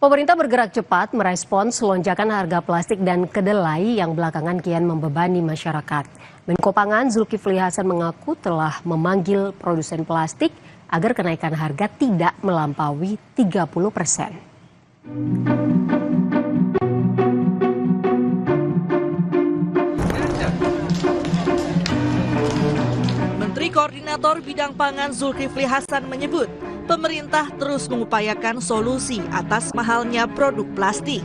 Pemerintah bergerak cepat merespons lonjakan harga plastik dan kedelai yang belakangan kian membebani masyarakat. Menko Pangan Zulkifli Hasan mengaku telah memanggil produsen plastik agar kenaikan harga tidak melampaui 30%. Menteri Koordinator Bidang Pangan Zulkifli Hasan menyebut, pemerintah terus mengupayakan solusi atas mahalnya produk plastik.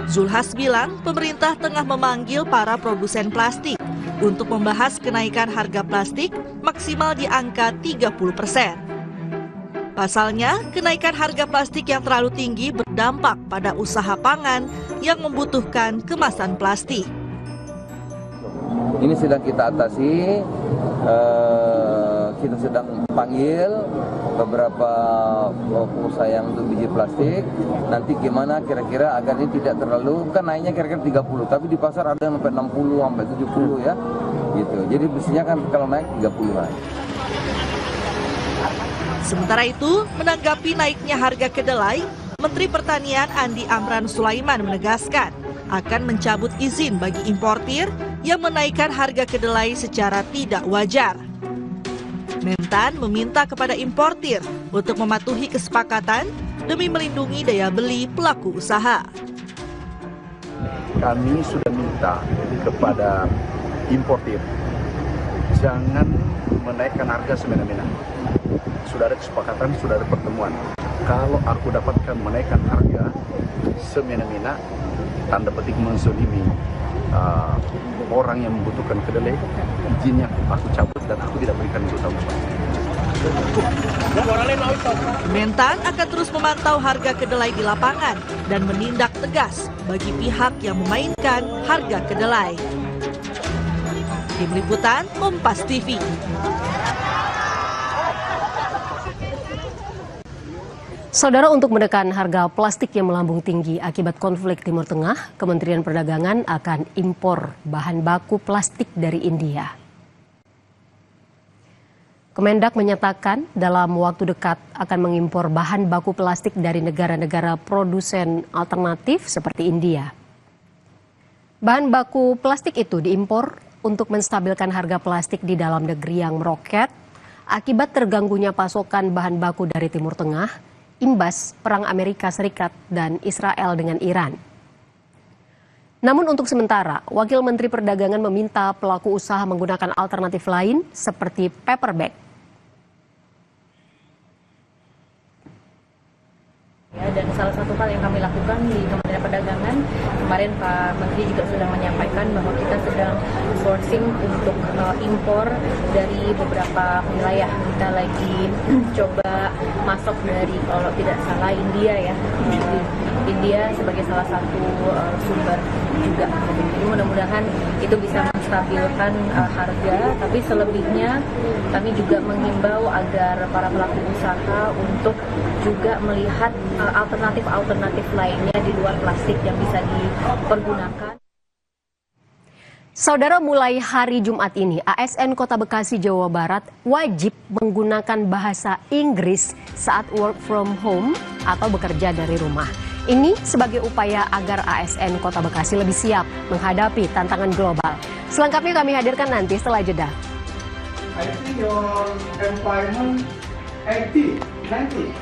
Zulhas bilang pemerintah tengah memanggil para produsen plastik untuk membahas kenaikan harga plastik maksimal di angka 30%. Pasalnya, kenaikan harga plastik yang terlalu tinggi berdampak pada usaha pangan yang membutuhkan kemasan plastik. Ini sedang kita atasi, kita sedang panggil beberapa pengusaha yang untuk biji plastik. Nanti gimana kira-kira agar ini tidak terlalu, kan naiknya kira-kira 30, tapi di pasar ada yang sampai 60, sampai 70 ya. Gitu. Jadi biasanya kan kalau naik 30-an. Sementara itu, menanggapi naiknya harga kedelai, Menteri Pertanian Andi Amran Sulaiman menegaskan akan mencabut izin bagi importir yang menaikkan harga kedelai secara tidak wajar. Mentan meminta kepada importir untuk mematuhi kesepakatan demi melindungi daya beli pelaku usaha. Kami sudah minta kepada importir jangan menaikkan harga semena-mena. Sudah ada kesepakatan, sudah ada pertemuan. Kalau aku dapatkan menaikkan harga semena-mena, tanda petik menzolimi orang yang membutuhkan kedelai, izinnya aku cabut dan aku tidak berikan untuk tahun depan. Mentan akan terus memantau harga kedelai di lapangan dan menindak tegas bagi pihak yang memainkan harga kedelai. Tim Liputan Kompas TV. Saudara, untuk menekan harga plastik yang melambung tinggi akibat konflik Timur Tengah, Kementerian Perdagangan akan impor bahan baku plastik dari India. Kemendak menyatakan dalam waktu dekat akan mengimpor bahan baku plastik dari negara-negara produsen alternatif seperti India. Bahan baku plastik itu diimpor untuk menstabilkan harga plastik di dalam negeri yang meroket akibat terganggunya pasokan bahan baku dari Timur Tengah imbas perang Amerika Serikat dan Israel dengan Iran. Namun untuk sementara, Wakil Menteri Perdagangan meminta pelaku usaha menggunakan alternatif lain seperti paper bag. Dan salah satu hal yang kami lakukan di Kementerian Perdagangan, kemarin Pak Menteri juga sudah menyampaikan bahwa kita sedang sourcing untuk impor dari beberapa wilayah. Kita lagi coba masuk dari, kalau tidak salah, India ya. India sebagai salah satu sumber juga. Jadi mudah-mudahan itu bisa menstabilkan harga, tapi selebihnya kami juga menghimbau agar para pelaku usaha untuk juga melihat alternatif lainnya di luar plastik yang bisa dipergunakan. Saudara, mulai hari Jumat ini, ASN Kota Bekasi, Jawa Barat wajib menggunakan bahasa Inggris saat work from home atau bekerja dari rumah. Ini sebagai upaya agar ASN Kota Bekasi lebih siap menghadapi tantangan global. Selengkapnya kami hadirkan nanti setelah jeda. I think your environment 80, 90.